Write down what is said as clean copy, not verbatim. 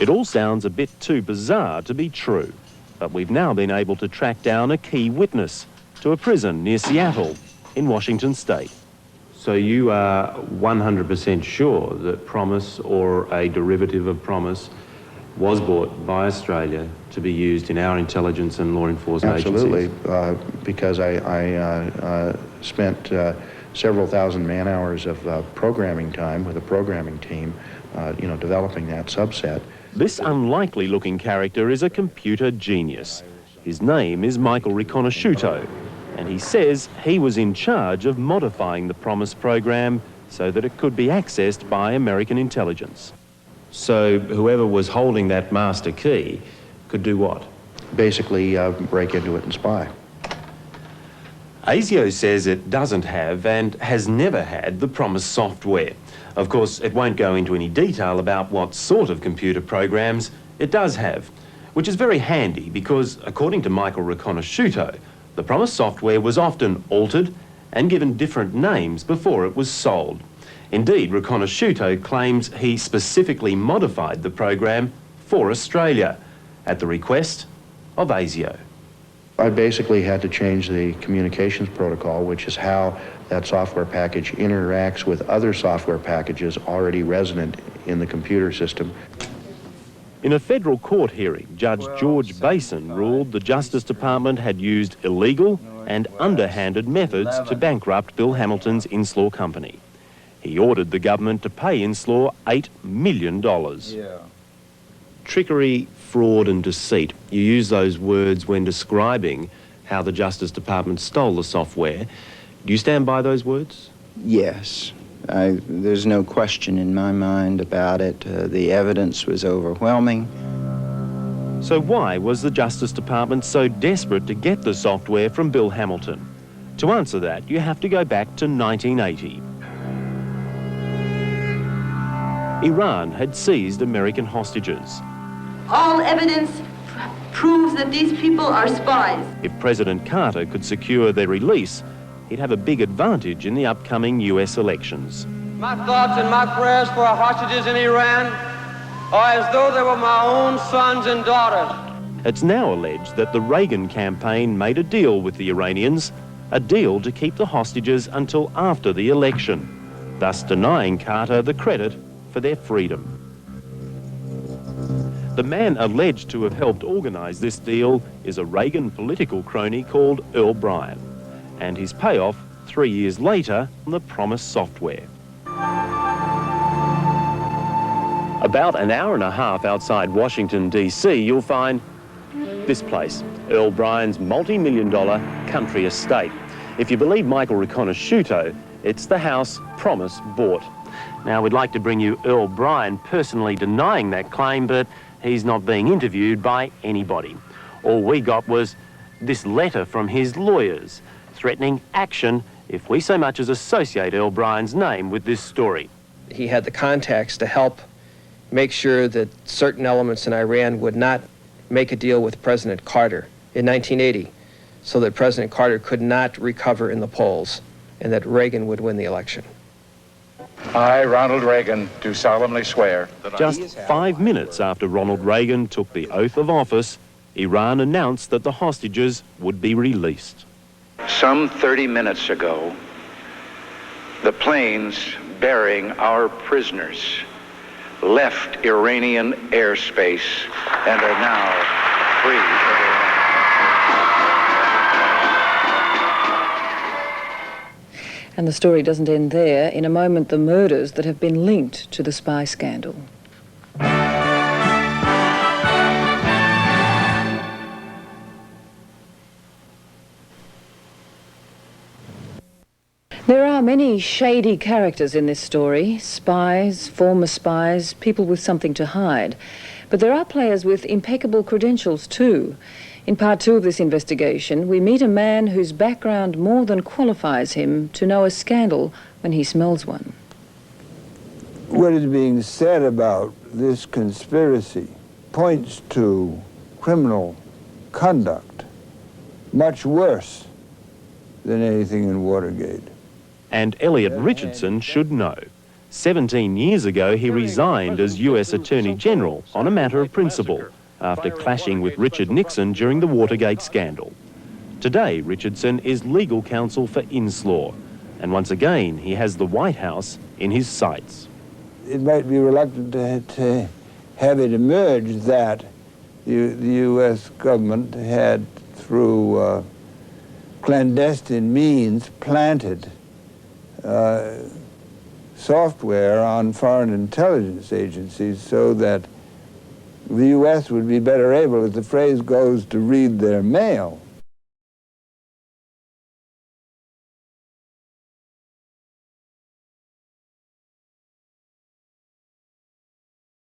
It all sounds a bit too bizarre to be true, but we've now been able to track down a key witness to a prison near Seattle in Washington state. So you are 100% sure that Promise or a derivative of Promise was bought by Australia to be used in our intelligence and law enforcement Absolutely, agencies? because I spent several thousand man-hours of programming time with a programming team, developing that subset. This unlikely-looking character is a computer genius. His name is Michael Riconosciuto, and he says he was in charge of modifying the Promise program so that it could be accessed by American intelligence. So whoever was holding that master key could do what? Basically, break into it and spy. ASIO says it doesn't have and has never had the Promise software. Of course, it won't go into any detail about what sort of computer programs it does have, which is very handy because, according to Michael Riconosciuto, the Promise software was often altered and given different names before it was sold. Indeed, Riconosciuto claims he specifically modified the program for Australia at the request of ASIO. I basically had to change the communications protocol, which is how that software package interacts with other software packages already resident in the computer system. In a federal court hearing, Judge George Basin ruled the Justice Department had used illegal and underhanded methods to bankrupt Bill Hamilton's INSLAW company. He ordered the government to pay INSLAW $8 million. Trickery, fraud and deceit. You use those words when describing how the Justice Department stole the software. Do you stand by those words? Yes. There's no question in my mind about it. The evidence was overwhelming. So why was the Justice Department so desperate to get the software from Bill Hamilton? To answer that, you have to go back to 1980. Iran had seized American hostages. All evidence proves that these people are spies. If President Carter could secure their release, he'd have a big advantage in the upcoming US elections. My thoughts and my prayers for our hostages in Iran are as though they were my own sons and daughters. It's now alleged that the Reagan campaign made a deal with the Iranians, a deal to keep the hostages until after the election, thus denying Carter the credit for their freedom. The man alleged to have helped organise this deal is a Reagan political crony called Earl Bryan, and his payoff 3 years later on the Promise software. About an hour and a half outside Washington, D.C., you'll find this place, Earl Bryan's multi-million-dollar country estate. If you believe Michael Riconosciuto, it's the house Promise bought. Now, we'd like to bring you Earl Bryan personally denying that claim, but he's not being interviewed by anybody. All we got was this letter from his lawyers threatening action if we so much as associate Earl Bryan's name with this story. He had the contacts to help make sure that certain elements in Iran would not make a deal with President Carter in 1980 so that President Carter could not recover in the polls and that Reagan would win the election. I, Ronald Reagan, do solemnly swear that Just 5 minutes after Ronald Reagan took the oath of office, Iran announced that the hostages would be released. Some 30 minutes ago, the planes bearing our prisoners left Iranian airspace and are now free of Iran. And the story doesn't end there. In a moment, the murders that have been linked to the spy scandal. There are many shady characters in this story. Spies, former spies, people with something to hide. But there are players with impeccable credentials too. In part 2 of this investigation, we meet a man whose background more than qualifies him to know a scandal when he smells one. What is being said about this conspiracy points to criminal conduct much worse than anything in Watergate. And Elliot Richardson should know. 17 years ago, he resigned as US Attorney General on a matter of principle after clashing with Richard Nixon during the Watergate scandal. Today, Richardson is legal counsel for INSLAW, and once again, he has the White House in his sights. It might be reluctant to have it emerge that the U.S. government had, through clandestine means, planted software on foreign intelligence agencies so that the U.S. would be better able, as the phrase goes, to read their mail.